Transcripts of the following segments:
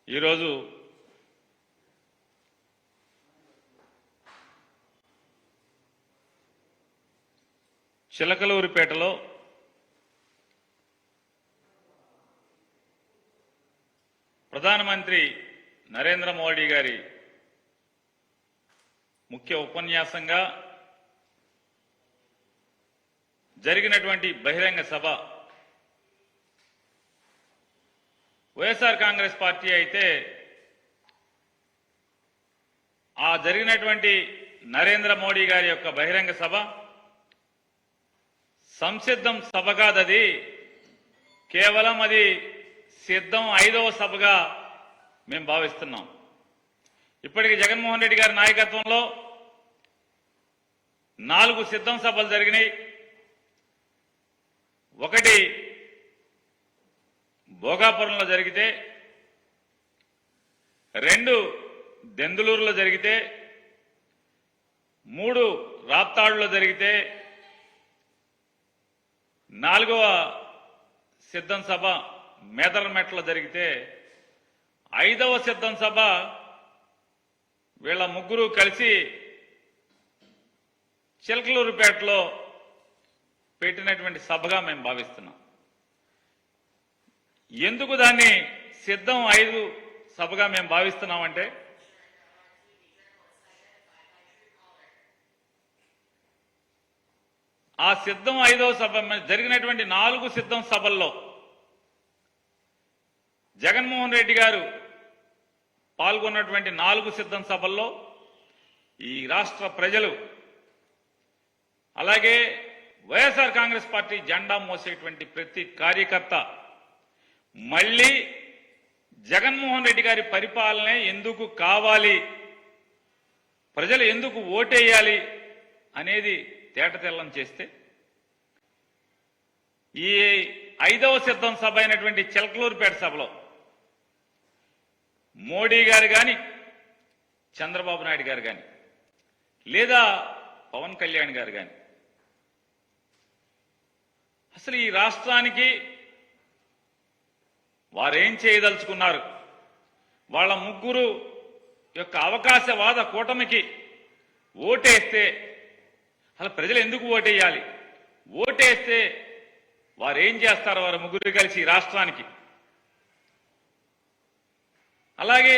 ఈరోజు చిలకలూరిపేటలో ప్రధానమంత్రి నరేంద్ర మోడీ గారి ముఖ్య ఉపన్యాసంగా జరిగినటువంటి బహిరంగ సభ వైఎస్ఆర్ కాంగ్రెస్ పార్టీ అయితే ఆ జరిగినటువంటి నరేంద్ర మోడీ గారి యొక్క బహిరంగ సభ సంసిద్ధం సభ కాదది, కేవలం అది సిద్ధం 5వ సభగా మేము భావిస్తున్నాం. ఇప్పటికి జగన్మోహన్ రెడ్డి గారి నాయకత్వంలో 4 సిద్ధం సభలు జరిగినాయి. ఒకటి భోగాపురంలో జరిగితే, 2 దెందులూరులో జరిగితే, 3 రాప్తాడులో జరిగితే, 4వ సిద్ధం సభ మేదరమెట్లో జరిగితే, 5వ సిద్ధం సభ వీళ్ళ ముగ్గురు కలిసి చిలకలూరుపేటలో పెట్టినటువంటి సభగా మేము భావిస్తున్నాం. ఎందుకు దాన్ని సిద్ధం 5 సభగా మేము భావిస్తున్నామంటే, ఆ సిద్ధం 5వ సభ జరిగినటువంటి 4 సిద్ధం సభల్లో జగన్మోహన్ రెడ్డి గారు పాల్గొన్నటువంటి 4 సిద్ధం సభల్లో ఈ రాష్ట్ర ప్రజలు, అలాగే వైఎస్ఆర్ కాంగ్రెస్ పార్టీ జెండా మోసేటువంటి ప్రతి కార్యకర్త మళ్లీ జగన్మోహన్ రెడ్డి గారి పరిపాలనే ఎందుకు కావాలి, ప్రజలు ఎందుకు ఓటేయాలి అనేది తేటతెల్లం చేస్తే, ఈ 5వ సిద్ధం సభ అయినటువంటి చిలకలూరుపేట సభలో మోడీ గారు కానీ, చంద్రబాబు నాయుడు గారు కానీ, లేదా పవన్ కళ్యాణ్ గారు కానీ అసలు ఈ రాష్ట్రానికి వారేం చేయదలుచుకున్నారు, వాళ్ళ ముగ్గురు యొక్క అవకాశవాద కూటమికి ఓటేస్తే అసలు ప్రజలు ఎందుకు ఓటేయాలి, ఓటేస్తే వారేం చేస్తారు వారు ముగ్గురు కలిసి ఈ రాష్ట్రానికి. అలాగే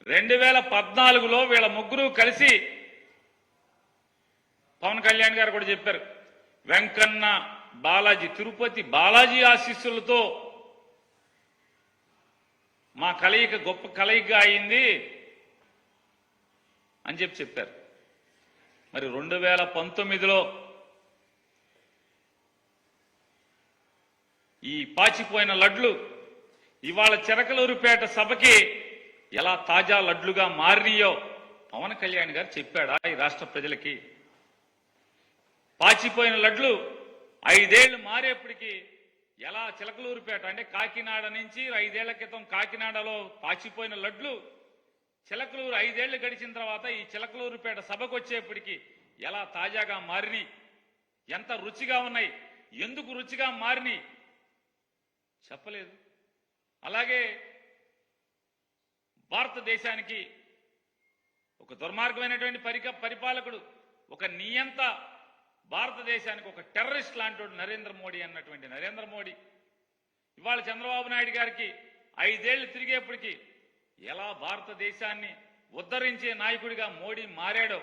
2014లో వీళ్ళ ముగ్గురు కలిసి పవన్ కళ్యాణ్ గారు కూడా చెప్పారు, వెంకన్న బాలాజీ, తిరుపతి బాలాజీ ఆశీస్సులతో మా కలయిక గొప్ప కలయిక అయింది అని చెప్పారు. మరి 2019లో ఈ పాచిపోయిన లడ్లు ఇవాళ చిలకలూరుపేట సభకి ఎలా తాజా లడ్లుగా మారినాయో పవన్ కళ్యాణ్ గారు చెప్పాడా ఈ రాష్ట్ర ప్రజలకి? పాచిపోయిన లడ్లు 5 ఏళ్లు మారేప్పటికీ ఎలా చిలకలూరుపేట అంటే కాకినాడ నుంచి 5 ఏళ్ల క్రితం కాకినాడలో పాచిపోయిన లడ్లు చిలకలూరు 5 ఏళ్లు గడిచిన తర్వాత ఈ చిలకలూరుపేట సభకు వచ్చేప్పటికీ ఎలా తాజాగా మారినాయి, ఎంత రుచిగా ఉన్నాయి, ఎందుకు రుచిగా మారినాయి చెప్పలేదు. అలాగే భారతదేశానికి ఒక దుర్మార్గమైనటువంటి పరిపాలకుడు, ఒక నియంత, భారతదేశానికి ఒక టెర్రరిస్ట్ లాంటి నరేంద్ర మోడీ అన్నటువంటి నరేంద్ర మోడీ ఇవాళ చంద్రబాబు నాయుడు గారికి 5 ఏళ్లు తిరిగేప్పటికీ ఎలా భారతదేశాన్ని ఉద్ధరించే నాయకుడిగా మోడీ మారాడో,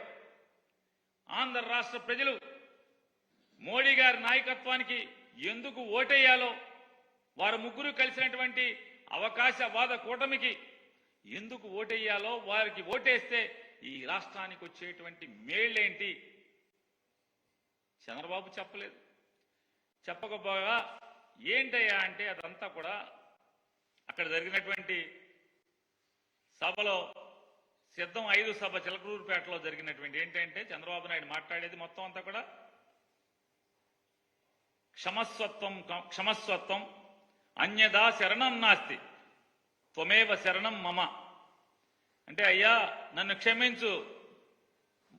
ఆంధ్ర రాష్ట్ర ప్రజలు మోడీ గారి నాయకత్వానికి ఎందుకు ఓటేయాలో, వారు ముగ్గురు కలిసినటువంటి అవకాశవాద కూటమికి ఎందుకు ఓటేయాలో, వారికి ఓటేస్తే ఈ రాష్ట్రానికి వచ్చేటువంటి మేళ్ళేంటి చంద్రబాబు చెప్పలేదు. చెప్పకపోగా ఏంటయ్యా అంటే అదంతా కూడా అక్కడ జరిగినటువంటి సభలో సిద్ధం 5 సభ చిలకలూరుపేటలో జరిగినటువంటి ఏంటంటే చంద్రబాబు నాయుడు మాట్లాడేది మొత్తం అంతా కూడా క్షమస్వత్వం అన్యదా శరణం నాస్తి త్వమేవ శరణం మమ అంటే, అయ్యా నన్ను క్షమించు,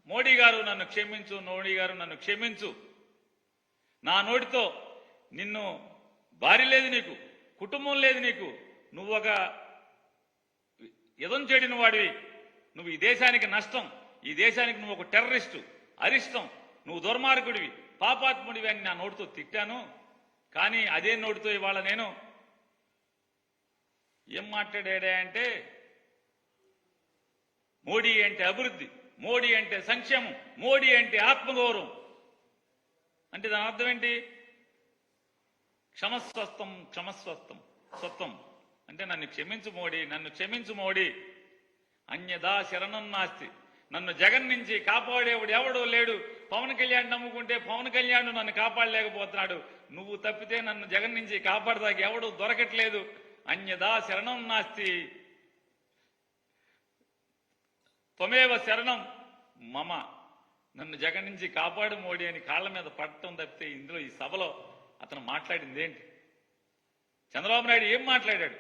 మోడీ గారు నన్ను క్షమించు, మోడీ గారు నన్ను క్షమించు, నా నోటితో నిన్ను భార్య లేదు, నీకు కుటుంబం లేదు, నీకు నువ్వు ఒక ఎదం చెడిన వాడివి, నువ్వు ఈ దేశానికి నష్టం, ఈ దేశానికి నువ్వు ఒక టెర్రరిస్టు, అరిష్టం, నువ్వు దుర్మార్గుడివి, పాపాత్ముడివి అని నా నోటితో తిట్టాను. కానీ అదే నోటితో ఇవాళ నేను ఏం మాట్లాడా అంటే మోడీ అంటే అభివృద్ధి, మోడీ అంటే సంక్షేమం, మోడీ అంటే ఆత్మగౌరవం. అంటే దాని అర్థం ఏంటి? క్షమస్వస్థం క్షమస్వస్థం స్వత్వం అంటే నన్ను క్షమించు మోడీ, నన్ను క్షమించు మోడీ, అన్యదా శరణం నాస్తి. నన్ను జగన్ నుంచి కాపాడేవాడు ఎవడో లేడు. పవన్ కళ్యాణ్ నమ్ముకుంటే పవన్ కళ్యాణ్ నన్ను కాపాడలేకపోతున్నాడు. నువ్వు తప్పితే నన్ను జగన్ నుంచి కాపాడదాకా ఎవడు దొరకట్లేదు. అన్యదా శరణం నాస్తి, త్వమేవ శరణం మమ. నన్ను జగన్ నుంచి కాపాడు మోడీ అని కాళ్ళ మీద పడటం తప్పితే ఇందులో ఈ సభలో అతను మాట్లాడింది ఏంటి? చంద్రబాబు నాయుడు ఏం మాట్లాడాడు?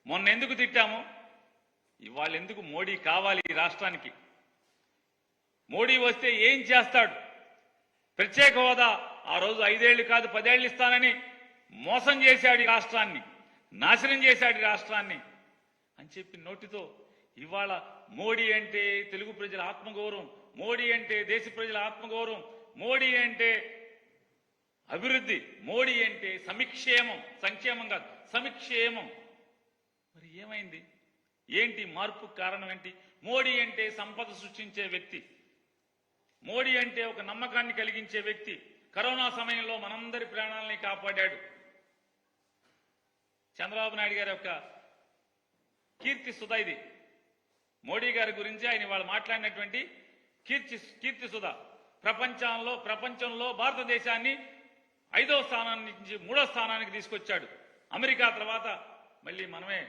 మొన్న ఎందుకు తిట్టాము, ఇవాళ ఎందుకు మోడీ కావాలి ఈ రాష్ట్రానికి? మోడీ వస్తే ఏం చేస్తాడు? ప్రత్యేక హోదా ఆ రోజు 5 ఏళ్లు కాదు 10 ఏళ్లు ఇస్తానని మోసం చేశాడు ఈ రాష్ట్రాన్ని, నాశనం చేశాడు ఈ రాష్ట్రాన్ని అని చెప్పి నోటితో ఇవాళ మోడీ అంటే తెలుగు ప్రజల ఆత్మగౌరవం, మోడీ అంటే దేశ ప్రజల ఆత్మగౌరవం, మోడీ అంటే అభివృద్ధి, మోడీ అంటే సమిక్షేమం, సంక్షేమం కాదు సమిక్షేమం. మరి ఏమైంది? ఏంటి మార్పు కారణం ఏంటి? మోడీ అంటే సంపద సృష్టించే వ్యక్తి, మోడీ అంటే ఒక నమ్మకాన్ని కలిగించే వ్యక్తి. కరోనా సమయంలో మనందరి ప్రాణాలని కాపాడాడు. చంద్రబాబు నాయుడు గారి యొక్క కీర్తి సుధా ఇది. మోడీ గారి గురించి ఆయన వాళ్ళు మాట్లాడినటువంటి కీర్తి సుధా. ప్రపంచంలో భారతదేశాన్ని 5వ స్థానాన్ని నుంచి 3వ స్థానానికి తీసుకొచ్చాడు. అమెరికా తర్వాత మళ్ళీ మనమే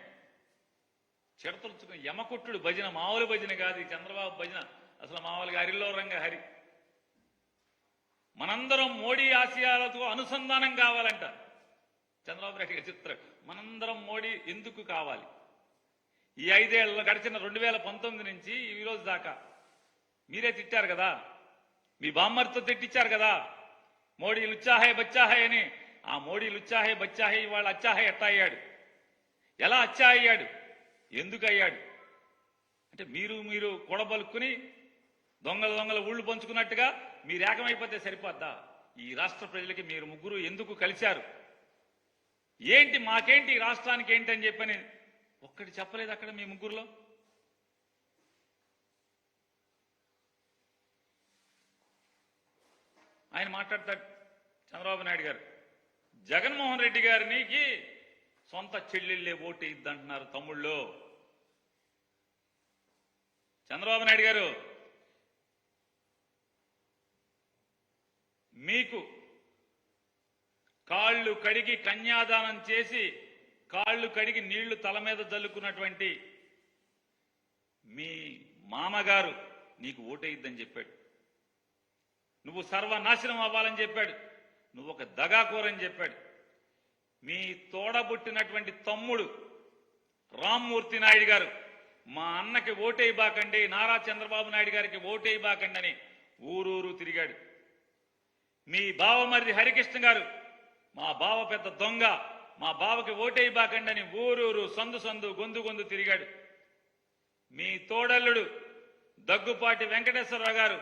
చెడతలుచుకుని యమకుట్టుడు భజన, మామూలు భజన కాదు ఈ చంద్రబాబు భజన, అసలు మామూలుగా హరిలో రంగ హరి. మనందరం మోడీ ఆశయాలతో అనుసంధానం కావాలంట చంద్రబాబు నాయుడు గారి చిత్రం. మనందరం మోడీ ఎందుకు కావాలి? ఈ 5 ఏళ్లలో గడిచిన 2019 నుంచి ఈ రోజు దాకా మీరే తిట్టారు కదా, మీ బామ్మర్తో తిట్టించారు కదా, మోడీ లుచ్చాహే బచ్చాహే అని. ఆ మోడీ లుచ్చాహే బచ్చాహే ఇవాళ అచ్చాహే ఎట్టా అయ్యాడు? ఎలా అచ్చా అయ్యాడు? ఎందుకు అయ్యాడు అంటే మీరు కూడబలుక్కుని దొంగల ఊళ్ళు పంచుకున్నట్టుగా మీరు ఏకమైపోతే సరిపోద్దా? ఈ రాష్ట్ర ప్రజలకి మీరు ముగ్గురు ఎందుకు కలిశారు? ఏంటి మాకేంటి ఈ రాష్ట్రానికి ఏంటి అని చెప్పని ఒక్కటి చెప్పలేదు అక్కడ మీ ముగ్గురులో. ఆయన మాట్లాడతాడు చంద్రబాబు నాయుడు గారు, జగన్మోహన్ రెడ్డి గారికి సొంత చెల్లెళ్ళే ఓటు ఇద్దంటున్నారు తమ్ముళ్ళు. చంద్రబాబు నాయుడు గారు, మీకు కాళ్ళు కడిగి కన్యాదానం చేసి కాళ్ళు కడిగి నీళ్లు తల మీద జల్లుకున్నటువంటి మీ మామగారు నీకు ఓటేయిద్దని చెప్పాడు. నువ్వు సర్వనాశనం అవ్వాలని చెప్పాడు. నువ్వు ఒక దగాకోరని చెప్పాడు. మీ తోడబుట్టినటువంటి తమ్ముడు రామ్మూర్తి నాయుడు గారు మా అన్నకి ఓటేయబాకండి, నారా చంద్రబాబు నాయుడు గారికి ఓటేయబాకండి అని ఊరూరు తిరిగాడు. మీ బావమరిది హరికృష్ణ గారు మా బావ పెద్ద దొంగ, మా బావకి ఓటేయబాకండి అని ఊరూరు సందు గొంతు తిరిగాడు. మీ తోడల్లుడు దగ్గుపాటి వెంకటేశ్వరరావు గారు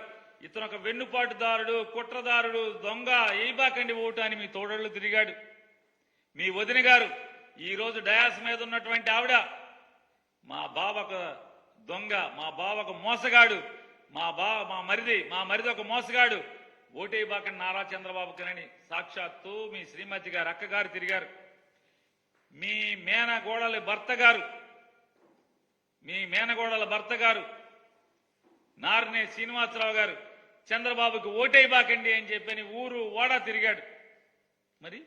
ఇతను ఒక వెన్నుపాటుదారుడు, కుట్రదారుడు, దొంగ, ఏయబాకండి ఓటు అని మీ తోడళ్ళు తిరిగాడు. మీ వదిన గారు ఈరోజు డయాస్ మీద ఉన్నటువంటి ఆవిడ మా బావకు దొంగ, మా బావకు మోసగాడు, మా మరిది ఒక మోసగాడు, ఓటేయబాకండి నారా చంద్రబాబుకనని సాక్షాత్తు మీ శ్రీమతి గారు అక్కగారు తిరిగారు. మీ మేనగోడల భర్త గారు నారనే శ్రీనివాసరావు గారు చంద్రబాబుకి ఓటేయబాకండి అని చెప్పని ఊరు ఓడా తిరిగాడు. మరి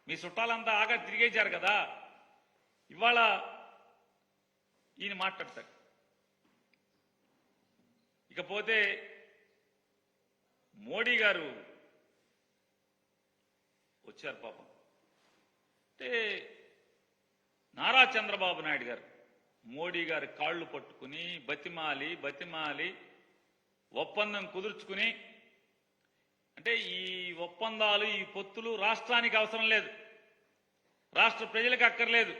మీ చుట్టాలంతా ఆగా తిరిగేశారు కదా. ఇవాళ ఈయన మాట్లాడతాడు. ఇకపోతే మోడీ గారు వచ్చారు పాపం. అంటే నారా చంద్రబాబు నాయుడు గారు మోడీ గారి కాళ్ళు పట్టుకుని బతిమాలి ఒప్పందం కుదుర్చుకుని, అంటే ఈ ఒప్పందాలు ఈ పొత్తులు రాష్ట్రానికి అవసరం లేదు, రాష్ట్ర ప్రజలకు అక్కర్లేదు.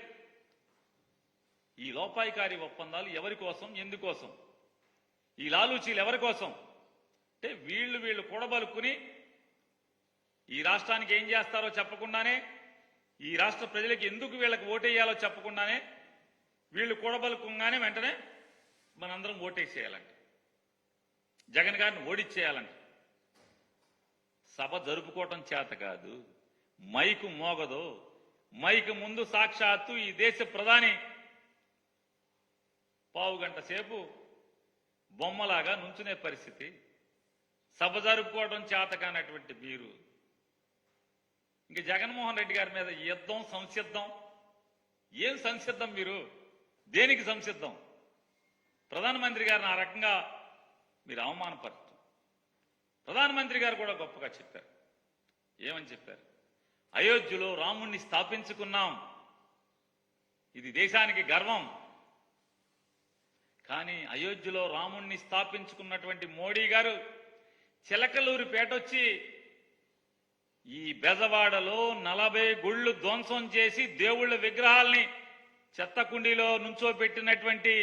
ఈ లోపాయికారి ఒప్పందాలు ఎవరి కోసం, ఎందుకోసం? ఈ లాలూచీలు ఎవరి కోసం? అంటే వీళ్ళు కూడబలుక్కుని ఈ రాష్ట్రానికి ఏం చేస్తారో చెప్పకుండానే, ఈ రాష్ట్ర ప్రజలకు ఎందుకు వీళ్ళకి ఓటేయాలో చెప్పకుండానే, వీళ్ళు కూడబలుకుంగానే వెంటనే మనందరం ఓటేసేయాలంట, జగన్ గారిని ఓడిచ్చేయాలంట. సభ జరుపుకోవటం చేత కాదు, మైకు మోగదు. మైకు ముందు సాక్షాత్తు ఈ దేశ ప్రధాని పావుగంట సేపు బొమ్మలాగా నుంచునే పరిస్థితి. సభ జరుపుకోవడం చేత కానటువంటి మీరు ఇంక జగన్మోహన్ రెడ్డి గారి మీద యుద్ధం, సంసిద్ధం. ఏం సంసిద్ధం? మీరు దేనికి సంసిద్ధం? ప్రధానమంత్రి గారిని ఆ రకంగా మీరు అవమానపరచు. ప్రధానమంత్రి గారు కూడా గొప్పగా చెప్పారు. ఏమని చెప్పారు? అయోధ్యలో రాముణ్ణి స్థాపించుకున్నాం, ఇది దేశానికి గర్వం. కానీ అయోధ్యలో రాముణ్ణి స్థాపించుకున్నటువంటి మోడీ గారు చిలకలూరిపేట వచ్చి ఈ బెజవాడలో 40 గుళ్ళు ధ్వంసం చేసి దేవుళ్ళ విగ్రహాల్ని చెత్తకుండీలో నుంచోబెట్టినటువంటి,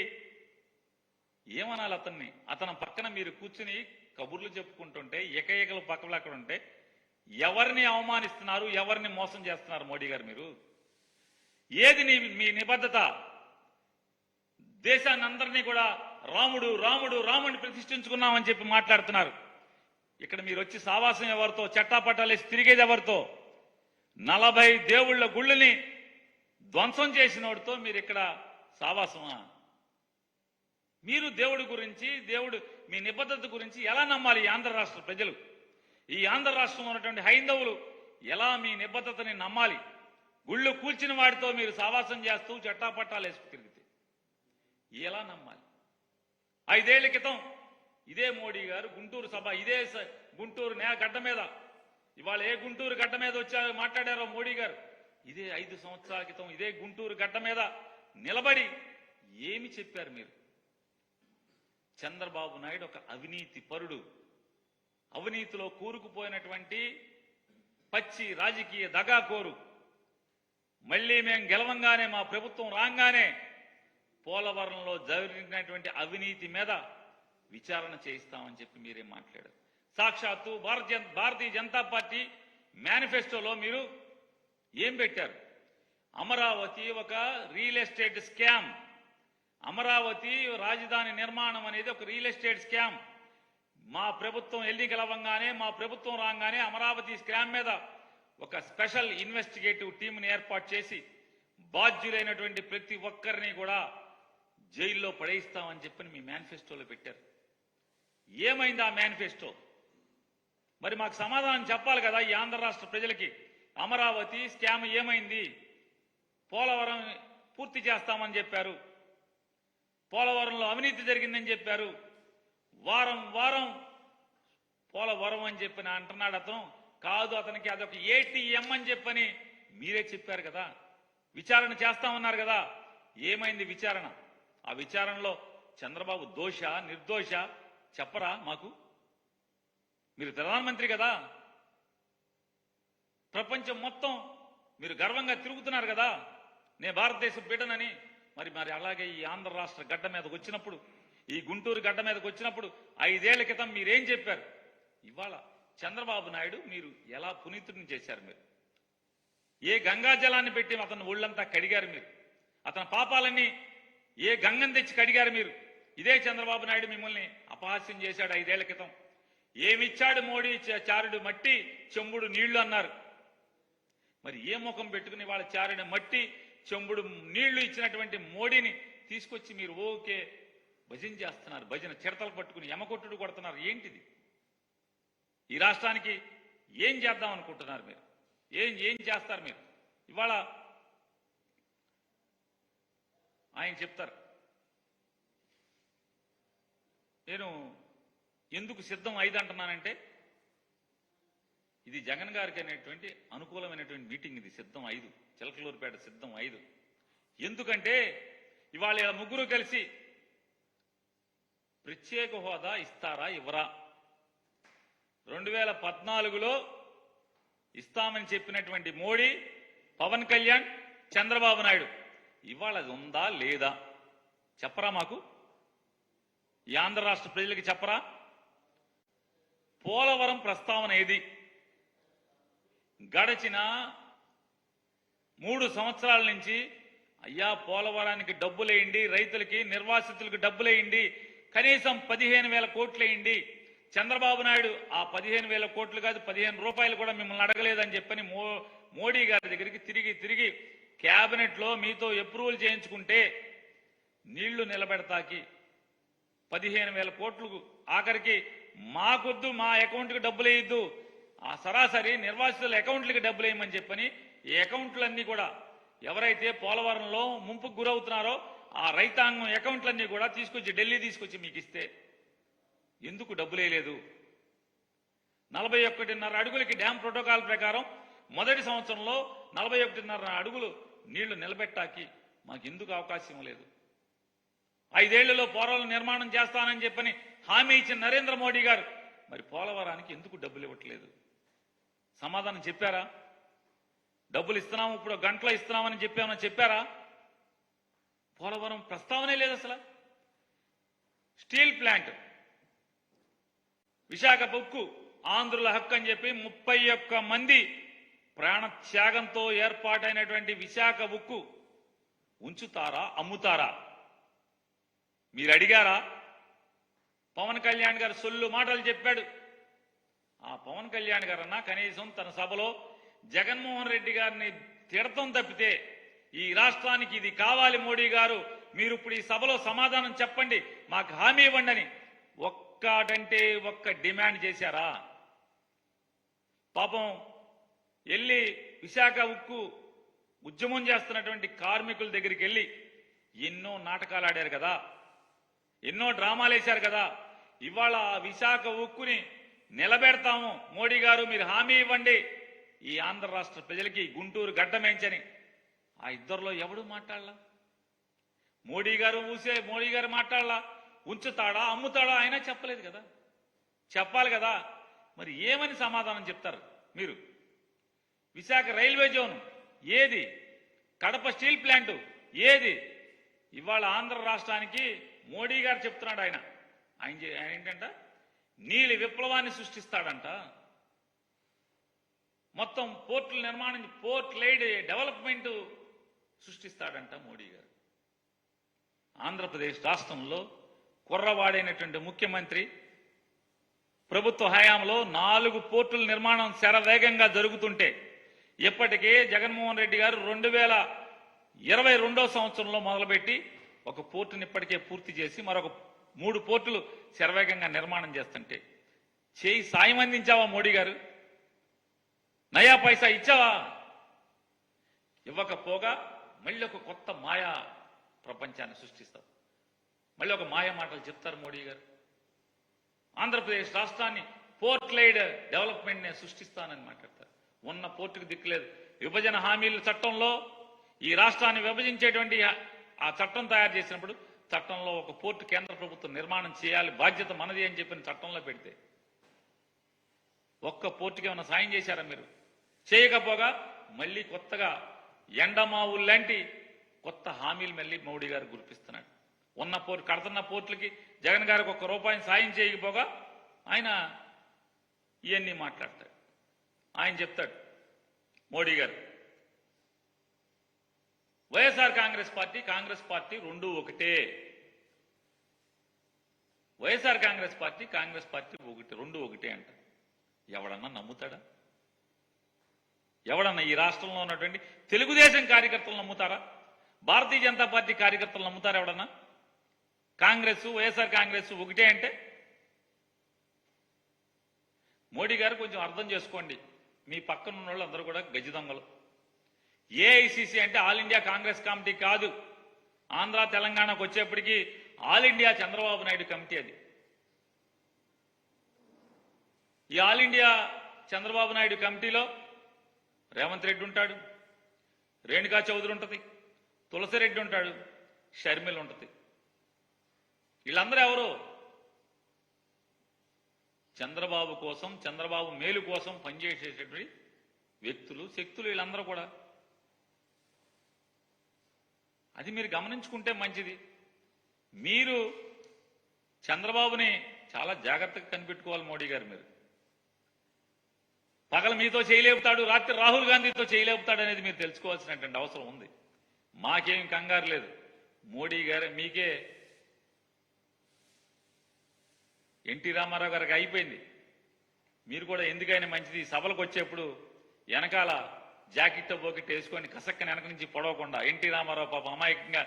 ఏమనాలి అతన్ని? అతని పక్కన మీరు కూర్చుని కబుర్లు చెప్పుకుంటుంటే, ఏకైకలు పక్కలు అక్కడ ఉంటే ఎవరిని అవమానిస్తున్నారు, ఎవరిని మోసం చేస్తున్నారు మోడీ గారు? మీరు ఏది మీ నిబద్ధత? దేశాన్ని అందరినీ కూడా రాముడు రాముడు రాముడిని ప్రతిష్ఠించుకున్నామని చెప్పి మాట్లాడుతున్నారు. ఇక్కడ మీరు వచ్చి సావాసం ఎవరితో? చట్టాపట్టాలేసి తిరిగేది ఎవరితో? 40 దేవుళ్ళ గుళ్ళని ధ్వంసం చేసినోడితో మీరు ఇక్కడ సావాసమా? మీరు దేవుడి గురించి, మీ నిబద్ధత గురించి ఎలా నమ్మాలి ఈ ఆంధ్ర రాష్ట్ర ప్రజలు? ఈ ఆంధ్ర రాష్ట్రంలో ఉన్నటువంటి హైందవులు ఎలా మీ నిబద్ధతని నమ్మాలి? గుళ్ళు కూల్చిన వాడితో మీరు సావాసం చేస్తూ చట్టాపట్టాలు వేసుకు తిరిగితే ఎలా నమ్మాలి? 5 ఏళ్ల క్రితం ఇదే మోడీ గారు గుంటూరు సభ, ఇదే గుంటూరు గడ్డ మీద, ఇవాళ ఏ గుంటూరు గడ్డ మీద వచ్చారో మాట్లాడారో మోడీ గారు, ఇదే 5 సంవత్సరాల క్రితం ఇదే గుంటూరు గడ్డ మీద నిలబడి ఏమి చెప్పారు మీరు? చంద్రబాబు నాయుడు ఒక అవినీతి పరుడు, అవినీతిలో కూరుకుపోయినటువంటి పచ్చి రాజకీయ దగాకోరు. మళ్లీ మేము గెలవంగానే, మా ప్రభుత్వం రాగానే పోలవరంలో జరిగినటువంటి అవినీతి మీద విచారణ చేయిస్తామని చెప్పి మీరేం మాట్లాడారు? సాక్షాత్తు భారతీయ జనతా పార్టీ మేనిఫెస్టోలో మీరు ఏం పెట్టారు? అమరావతి ఒక రియల్ ఎస్టేట్ స్కామ్, అమరావతి రాజధాని నిర్మాణం అనేది ఒక రియల్ ఎస్టేట్ స్కామ్. మా ప్రభుత్వం ఎన్నికలవ్వగానే, మా ప్రభుత్వం రాగానే అమరావతి స్కామ్ మీద ఒక స్పెషల్ ఇన్వెస్టిగేటివ్ టీంని ఏర్పాటు చేసి బాధ్యులైనటువంటి ప్రతి ఒక్కరిని కూడా జైల్లో పడేయిస్తామని చెప్పని మీ మేనిఫెస్టోలో పెట్టారు. ఏమైంది ఆ మేనిఫెస్టో? మరి మాకు సమాధానం చెప్పాలి కదా ఈ ఆంధ్ర రాష్ట్ర ప్రజలకి. అమరావతి స్కామ్ ఏమైంది? పోలవరం పూర్తి చేస్తామని చెప్పారు, పోలవరంలో అవినీతి జరిగిందని చెప్పారు, వారం వారం పోలవరం అని చెప్పని అంటున్నాడు అతను. కాదు, అతనికి అదొక ఏటీఎం అని చెప్పని మీరే చెప్పారు కదా. విచారణ చేస్తామన్నారు కదా. ఏమైంది విచారణ? ఆ విచారణలో చంద్రబాబు దోష నిర్దోష చెప్పరా మాకు? మీరు ప్రధానమంత్రి కదా, ప్రపంచం మొత్తం మీరు గర్వంగా తిరుగుతున్నారు కదా, నే భారతదేశ బిడ్డనని. మరి అలాగే ఈ ఆంధ్ర రాష్ట్ర గడ్డ మీదకి వచ్చినప్పుడు, ఈ గుంటూరు గడ్డ మీదకి వచ్చినప్పుడు 5 ఏళ్ల క్రితం మీరేం చెప్పారు? ఇవాళ చంద్రబాబు నాయుడు మీరు ఎలా పునీతుడిని చేశారు? మీరు ఏ గంగా జలాన్ని పెట్టి అతను ఒళ్ళంతా కడిగారు? మీరు అతని పాపాలన్నీ ఏ గంగను తెచ్చి కడిగారు? మీరు ఇదే చంద్రబాబు నాయుడు మిమ్మల్ని అపహాస్యం చేశాడు 5 ఏళ్ల క్రితం. ఏమిచ్చాడు మోడీ? చారుడు మట్టి, చెంబుడు నీళ్లు అన్నారు. మరి ఏ ముఖం పెట్టుకుని వాళ్ళ చారుడు మట్టి, చెంబుడు నీళ్లు ఇచ్చినటువంటి మోడీని తీసుకొచ్చి మీరు ఓకే భజన చేస్తున్నారు? భజన చిడతలు పట్టుకుని యమకొట్టుడు కొడుతున్నారు. ఏంటిది? ఈ రాష్ట్రానికి ఏం చేద్దాం అనుకుంటున్నారు మీరు? ఏం చేస్తారు మీరు? ఇవాళ ఆయన చెప్తారు, నేను ఎందుకు సిద్ధం 5 అంటున్నానంటే, ఇది జగన్ గారికి అనేటువంటి అనుకూలమైనటువంటి మీటింగ్. ఇది సిద్ధం 5, చిలకలూరుపేట సిద్ధం 5. ఎందుకంటే ఇవాళ ఇలా ముగ్గురు కలిసి ప్రత్యేక హోదా ఇస్తారా ఇవ్వరా? 2014లో ఇస్తామని చెప్పినటువంటి మోడీ, పవన్ కళ్యాణ్, చంద్రబాబు నాయుడు ఇవాళ అది ఉందా లేదా? చెప్పరా మాకు? ఈ ఆంధ్ర రాష్ట్ర ప్రజలకి చెప్పరా? పోలవరం ప్రస్తావన ఏది? గడచిన 3 సంవత్సరాల నుంచి అయ్యా పోలవరానికి డబ్బులేయండి, రైతులకి నిర్వాసితులకు డబ్బులేయండి, కనీసం 15,000 కోట్లు వేయండి. చంద్రబాబు నాయుడు ఆ 15,000 కోట్లు కాదు 15 రూపాయలు కూడా మిమ్మల్ని అడగలేదని చెప్పని మోడీ గారి దగ్గరికి తిరిగి కేబినెట్ లో మీతో అప్రూవల్ చేయించుకుంటే నీళ్లు నిలబెడతాకి 15,000 కోట్లు ఆఖరికి మాకొద్దు, మా అకౌంట్కి డబ్బులు వేయద్దు, ఆ సరాసరి నిర్వాసితుల అకౌంట్లకి డబ్బులు వేయమని చెప్పని ఈ అకౌంట్లన్నీ కూడా ఎవరైతే పోలవరంలో ముంపుకు గురవుతున్నారో ఆ రైతాంగం అకౌంట్లన్నీ కూడా తీసుకొచ్చి ఢిల్లీ తీసుకొచ్చి మీకు ఇస్తే ఎందుకు డబ్బులు వేయలేదు? 41.5 అడుగులకి డ్యామ్ ప్రోటోకాల్ ప్రకారం మొదటి సంవత్సరంలో 41.5 అడుగులు నీళ్లు నిలబెట్టాకి మాకు ఎందుకు అవకాశం లేదు? 5 ఏళ్లలో పోలవరం నిర్మాణం చేస్తానని చెప్పని హామీ ఇచ్చిన నరేంద్ర మోడీ గారు మరి పోలవరానికి ఎందుకు డబ్బులు ఇవ్వట్లేదు? సమాధానం చెప్పారా? డబ్బులు ఇస్తున్నాము, ఇప్పుడు గంటలో ఇస్తున్నామని చెప్పారా? పోలవరం ప్రస్తావనే లేదు అసలు. స్టీల్ ప్లాంట్, విశాఖ ఉక్కు ఆంధ్రుల హక్కు అని చెప్పి 31 మంది ప్రాణత్యాగంతో ఏర్పాటైనటువంటి విశాఖ ఉక్కు ఉంచుతారా, అమ్ముతారా? మీరు అడిగారా? పవన్ కళ్యాణ్ గారు సొల్లు మాటలు చెప్పాడు. ఆ పవన్ కళ్యాణ్ గారన్నా కనీసం తన సభలో జగన్మోహన్ రెడ్డి గారిని తిడతం తప్పితే ఈ రాష్ట్రానికి ఇది కావాలి మోడీ గారు, మీరు ఇప్పుడు ఈ సభలో సమాధానం చెప్పండి, మాకు హామీ ఇవ్వండి అని ఒక్కటంటే ఒక్క డిమాండ్ చేశారా? పాపం వెళ్ళి విశాఖ ఉక్కు ఉద్యమం చేస్తున్నటువంటి కార్మికుల దగ్గరికి వెళ్ళి ఎన్నో నాటకాలు ఆడారు కదా, ఎన్నో డ్రామాలు వేశారు కదా. ఇవాళ విశాఖ ఉక్కుని నిలబెడతాము మోడీ గారు, మీరు హామీ ఇవ్వండి ఈ ఆంధ్ర రాష్ట్ర ప్రజలకి గుంటూరు గడ్డమేంచని. ఆ ఇద్దరిలో ఎవడు మాట్లాడలా? మోడీ గారు మాట్లాడలా. ఉంచుతాడా, అమ్ముతాడా ఆయన చెప్పలేదు కదా, చెప్పాలి కదా. మరి ఏమని సమాధానం చెప్తారు మీరు? విశాఖ రైల్వే జోన్ ఏది? కడప స్టీల్ ప్లాంట్ ఏది? ఇవాళ ఆంధ్ర రాష్ట్రానికి మోడీ గారు చెప్తున్నాడు, ఆయన ఏంటంట నీలి విప్లవాన్ని సృష్టిస్తాడంట. మొత్తం పోర్టుల నిర్మాణం, పోర్ట్ లైడ్ డెవలప్మెంట్ సృష్టిస్తాడంట మోడీ గారు. ఆంధ్రప్రదేశ్ రాష్ట్రంలో కుర్రవాడైనటువంటి ముఖ్యమంత్రి ప్రభుత్వ హయాంలో 4 పోర్టుల నిర్మాణం శరవేగంగా జరుగుతుంటే ఇప్పటికే జగన్మోహన్ రెడ్డి గారు 2022వ సంవత్సరంలో మొదలుపెట్టి ఒక పోర్టుని ఇప్పటికే పూర్తి చేసి మరొక 3 పోర్టులు శరవేగంగా నిర్మాణం చేస్తుంటే చేయి సాయం అందించావా మోడీ గారు? నయా పైసా ఇచ్చావా? ఇవ్వకపోగా మళ్ళీ ఒక కొత్త మాయా ప్రపంచాన్ని సృష్టిస్తావు, మళ్ళీ ఒక మాయా మాటలు చెప్తారు మోడీ గారు. ఆంధ్రప్రదేశ్ రాష్ట్రాన్ని పోర్ట్ లైడ్ డెవలప్మెంట్ నే సృష్టిస్తానని మాట్లాడతారు. ఉన్న పోర్టుకు దిక్కులేదు. విభజన హామీల చట్టంలో ఈ రాష్ట్రాన్ని విభజించేటువంటి ఆ చట్టం తయారు చేసినప్పుడు చట్టంలో ఒక పోర్టు కేంద్ర ప్రభుత్వం నిర్మాణం చేయాలి, బాధ్యత మనది అని చెప్పిన చట్టంలో పెడితే ఒక్క పోర్టుకి ఏమైనా సాయం చేశారా మీరు? చేయకపోగా మళ్ళీ కొత్తగా ఎండమావులు లాంటి కొత్త హామీలు మళ్ళీ మోడీ గారు గుర్తిస్తున్నాడు. ఉన్న పోర్టు కడుతున్న పోర్టులకి జగన్ గారికి ₹1 సాయం చేయకపోగా ఆయన ఇవన్నీ మాట్లాడతాడు. ఆయన చెప్తాడు మోడీ గారు, వైఎస్ఆర్ కాంగ్రెస్ పార్టీ రెండూ ఒకటే. వైఎస్ఆర్ కాంగ్రెస్ పార్టీ రెండూ ఒకటే అంట. ఎవడన్నా నమ్ముతాడా? ఎవడన్నా ఈ రాష్ట్రంలో ఉన్నటువంటి తెలుగుదేశం కార్యకర్తలు నమ్ముతారా? భారతీయ జనతా పార్టీ కార్యకర్తలు నమ్ముతారా? ఎవడన్నా వైఎస్ఆర్ కాంగ్రెస్ ఒకటే అంటే? మోడీ గారు కొంచెం అర్థం చేసుకోండి, మీ పక్కన ఉన్న వాళ్ళు అందరూ కూడా గజ దొంగలు. ఏఐసిసి అంటే ఆల్ ఇండియా కాంగ్రెస్ కమిటీ కాదు. ఆంధ్ర తెలంగాణకు వచ్చేప్పటికీ all India Chandrababu Naidu committee అది. ఈ ఆల్ ఇండియా చంద్రబాబు నాయుడు కమిటీలో రేవంత్ రెడ్డి ఉంటాడు, రేణుకా చౌదరి ఉంటుంది, తులసిరెడ్డి ఉంటాడు, షర్మిల ఉంటుంది. వీళ్ళందరూ ఎవరు? చంద్రబాబు కోసం, చంద్రబాబు మేలు కోసం పనిచేసేటువంటి వ్యక్తులు, శక్తులు వీళ్ళందరూ కూడా. అది మీరు గమనించుకుంటే మంచిది. మీరు చంద్రబాబుని చాలా జాగ్రత్తగా కనిపెట్టుకోవాలి మోడీ గారు. మీరు పగల మీతో చేయలేపుతాడు, రాత్రి రాహుల్ గాంధీతో చేయలేపుతాడు అనేది మీరు తెలుసుకోవాల్సినటువంటి అవసరం ఉంది. మాకేం కంగారు లేదు. మోడీ గారు మీకే ఎన్టీ రామారావు గారికి అయిపోయింది. మీరు కూడా ఎందుకైనా మంచిది సభలకు వచ్చేప్పుడు వెనకాల జాకెట్ బోకెట్ వేసుకొని కసక్కని వెనక నుంచి పొడవకుండా ఎన్టీ రామారావు పాప అమాయకంగా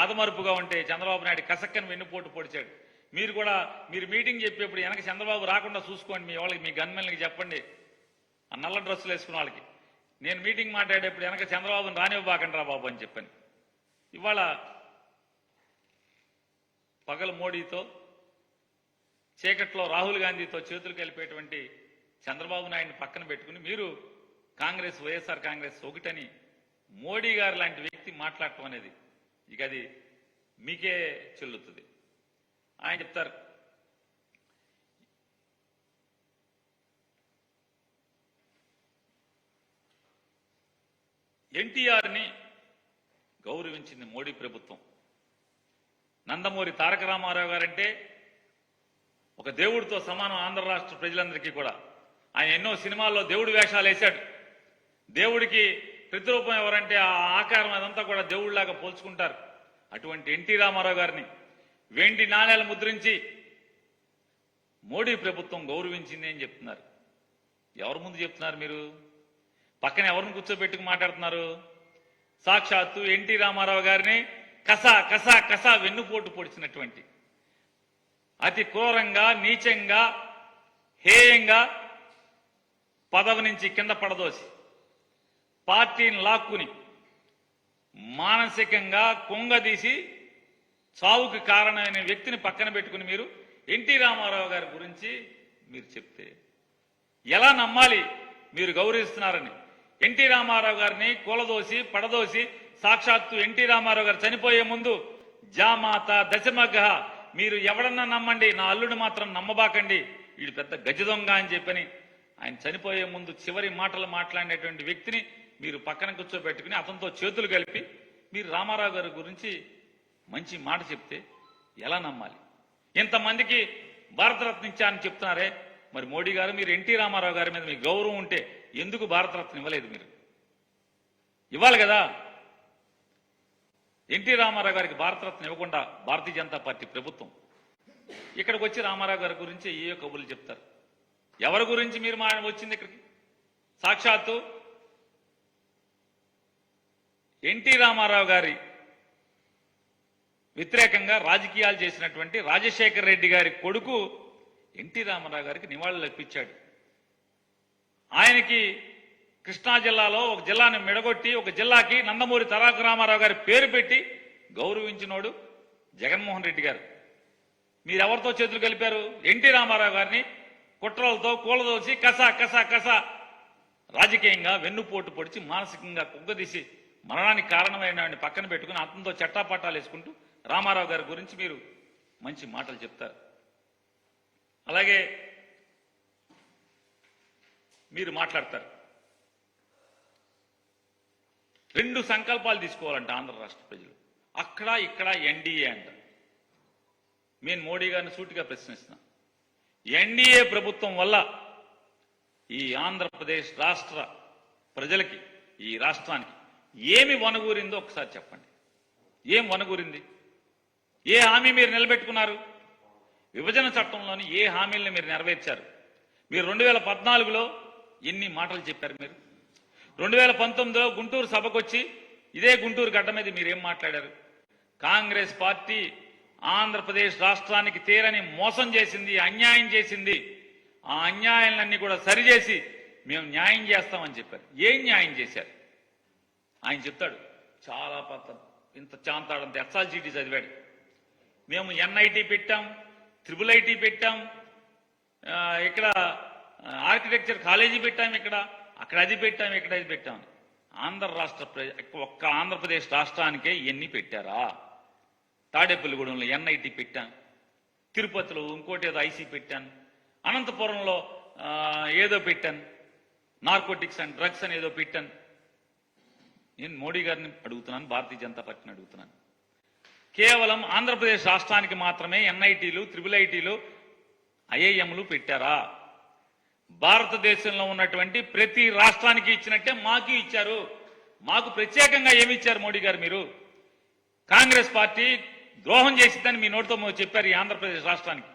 ఆదమరుపుగా ఉంటే చంద్రబాబు నాయుడు కసక్కని వెన్నుపోటు పొడిచాడు. మీరు కూడా మీరు మీటింగ్ చెప్పేప్పుడు వెనక చంద్రబాబు రాకుండా చూసుకోండి. మీ వాళ్ళకి మీ గన్మెన్లకి చెప్పండి, ఆ నల్ల డ్రెస్సులు వేసుకున్న వాళ్ళకి, నేను మీటింగ్ మాట్లాడేప్పుడు వెనక చంద్రబాబుని రానివ్వబాకండి రా బాబు అని చెప్పాను. ఇవాళ పగల మోడీతో చీకట్లో రాహుల్ గాంధీతో చేతులు కలిపేటువంటి చంద్రబాబు నాయుడిని పక్కన పెట్టుకుని మీరు కాంగ్రెస్ వైఎస్ఆర్ కాంగ్రెస్ ఒకటని మోడీ గారు లాంటి వ్యక్తి మాట్లాడటం అనేది ఇక అది మీకే చెల్లుతుంది. ఆయన చెప్తారు ఎన్టీఆర్ని గౌరవించింది మోడీ ప్రభుత్వం. నందమూరి తారక రామారావు గారంటే ఒక దేవుడితో సమానం ఆంధ్ర రాష్ట్ర ప్రజలందరికీ కూడా. ఆయన ఎన్నో సినిమాల్లో దేవుడి వేషాలు వేశాడు. దేవుడికి ప్రతిరూపం ఎవరంటే ఆ ఆకారం అదంతా కూడా దేవుడిలాగా పోల్చుకుంటారు. అటువంటి ఎన్టీ రామారావు గారిని వెండి నాణేలు ముద్రించి మోడీ ప్రభుత్వం గౌరవించింది అని చెప్తున్నారు. ఎవరి ముందు చెప్తున్నారు మీరు? పక్కన ఎవరిని కూర్చోబెట్టుకు మాట్లాడుతున్నారు? సాక్షాత్తు ఎన్టీ రామారావు గారిని కసా కసా కసా వెన్నుపోటు పొడిచినటువంటి అతి క్రూరంగా నీచంగా హేయంగా పదవి నుంచి కింద పడదోసి పార్టీని లాక్కుని మానసికంగా కుంగదీసి చావుకి కారణమైన వ్యక్తిని పక్కన పెట్టుకుని మీరు ఎన్టీ రామారావు గారి గురించి మీరు చెప్తే ఎలా నమ్మాలి మీరు గౌరవిస్తున్నారని? ఎన్టీ రామారావు గారిని కూలదోసి పడదోసి సాక్షాత్తు ఎన్టీ రామారావు గారు చనిపోయే ముందు జామాత దశమగ మీరు ఎవడన్నా నమ్మండి, నా అల్లుడు మాత్రం నమ్మబాకండి, వీడు పెద్ద గజ దొంగ అని చెప్పని ఆయన చనిపోయే ముందు చివరి మాటలు మాట్లాడినటువంటి వ్యక్తిని మీరు పక్కన కూర్చోబెట్టుకుని అతనితో చేతులు కలిపి మీరు రామారావు గారి గురించి మంచి మాట చెప్తే ఎలా నమ్మాలి? ఇంతమందికి భారతరత్న ఇచ్చారని చెప్తున్నారే, మరి మోడీ గారు మీరు ఎన్టీ రామారావు గారి మీద మీకు గౌరవం ఉంటే ఎందుకు భారతరత్న ఇవ్వలేదు? మీరు ఇవ్వాలి కదా. ఎన్టీ రామారావు గారికి భారతరత్న ఇవ్వకుండా భారతీయ జనతా పార్టీ ప్రభుత్వం ఇక్కడికి వచ్చి రామారావు గారి గురించి ఏ కబుర్లు చెప్తారు. ఎవరి గురించి మీరు వచ్చింది ఇక్కడికి? సాక్షాత్తు ఎన్టీ రామారావు గారి వ్యతిరేకంగా రాజకీయాలు చేసినటువంటి రాజశేఖర రెడ్డి గారి కొడుకు ఎన్టీ రామారావు గారికి నివాళులు అర్పించాడు. ఆయనకి కృష్ణా జిల్లాలో ఒక జిల్లాని మెడగొట్టి ఒక జిల్లాకి నందమూరి తారక రామారావు గారి పేరు పెట్టి గౌరవించినోడు జగన్మోహన్ రెడ్డి గారు. మీరెవరితో చేతులు కలిపారు? ఎన్టీ రామారావు గారిని కుట్రలతో కూలదోసి కసా కసా కసా రాజకీయంగా వెన్నుపోటు పొడిచి మానసికంగా కుగ్గదీసి మరణానికి కారణమైన పక్కన పెట్టుకుని అతనితో చట్టాపట్టాలు వేసుకుంటూ రామారావు గారి గురించి మీరు మంచి మాటలు చెప్తారు. అలాగే మీరు మాట్లాడతారు. 2 సంకల్పాలు తీసుకోవాలంటే ఆంధ్ర రాష్ట్ర ప్రజలు, అక్కడ ఇక్కడ ఎన్డీఏ అంట. నేను మోడీ గారిని సూటిగా ప్రశ్నిస్తున్నా, ఎన్డీఏ ప్రభుత్వం వల్ల ఈ ఆంధ్రప్రదేశ్ రాష్ట్ర ప్రజలకి ఈ రాష్ట్రానికి ఏమి వనగూరిందో ఒకసారి చెప్పండి. ఏం వనగూరింది? ఏ హామీ మీరు నిలబెట్టుకున్నారు? విభజన చట్టంలోని ఏ హామీలను మీరు నెరవేర్చారు? మీరు 2014లో ఎన్ని మాటలు చెప్పారు? మీరు 2019లో గుంటూరు సభకొచ్చి ఇదే గుంటూరు గడ్డ మీద మీరేం మాట్లాడారు? కాంగ్రెస్ పార్టీ ఆంధ్రప్రదేశ్ రాష్ట్రానికి తీరని మోసం చేసింది, అన్యాయం చేసింది, ఆ అన్యాయాలన్నీ కూడా సరిచేసి మేము న్యాయం చేస్తామని చెప్పారు. ఏం న్యాయం చేశారు? ఆయన చెప్తాడు చాలా ఇంత చాంతాడంత ఎస్ఆర్జీటీ చదివాడు. మేము ఎన్ఐటి పెట్టాం, ట్రిపుల్ ఐటీ పెట్టాం, ఇక్కడ ఆర్కిటెక్చర్ కాలేజీ పెట్టాం, ఇక్కడ అక్కడ అది పెట్టాం, ఇక్కడ అది పెట్టాం. ఆంధ్ర రాష్ట్ర ఒక్క ఆంధ్రప్రదేశ్ రాష్ట్రానికే ఎన్ని పెట్టారా? తాడేపల్లిగూడెంలో ఎన్ఐటి పెట్టాను, తిరుపతిలో ఇంకోటి ఏదో ఐసీ పెట్టాను, అనంతపురంలో ఏదో పెట్టాను, నార్కోటిక్స్ అండ్ డ్రగ్స్ అని ఏదో పెట్టాను. నేను మోడీ గారిని అడుగుతున్నాను, భారతీయ జనతా పార్టీని అడుగుతున్నాను. కేవలం ఆంధ్రప్రదేశ్ రాష్ట్రానికి మాత్రమే ఎన్ఐటీలు, త్రిబుల్ ఐటీలు, ఐఐఎంలు పెట్టారా? భారతదేశంలో ఉన్నటువంటి ప్రతి రాష్ట్రానికి ఇచ్చినట్టే మాకు ఇచ్చారు. మాకు ప్రత్యేకంగా ఏమి ఇచ్చారు మోడీ గారు? మీరు కాంగ్రెస్ పార్టీ ద్రోహం చేసిందని మీ నోటితో చెప్పారు ఈ ఆంధ్రప్రదేశ్ రాష్ట్రానికి.